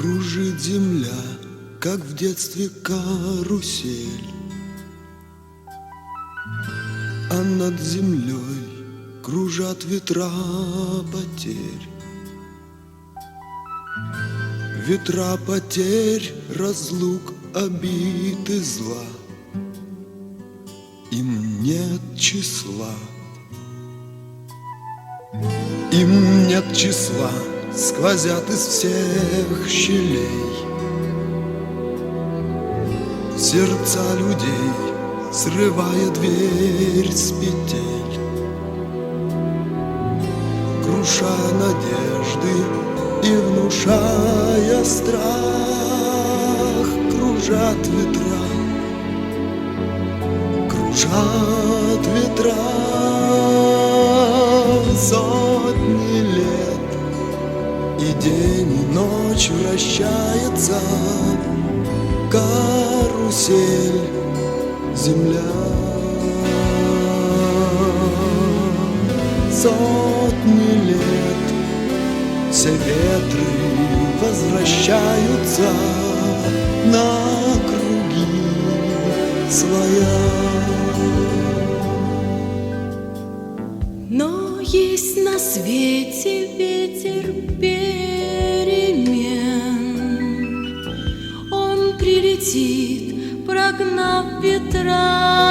Кружит земля, как в детстве карусель, а над землей кружат ветра потерь. Ветра потерь, разлук, обид и зла. Им нет числа. Им нет числа, сквозят из всех щелей сердца людей, срывая дверь с петель, круша надежды и внушая страх. Кружат ветра, кружат ветра сотни лет, и день и ночь вращается карусель земля. Сотни лет все ветры возвращаются на круги своя. Но есть на свете ветер перемен. Он прилетит, прогнав ветра,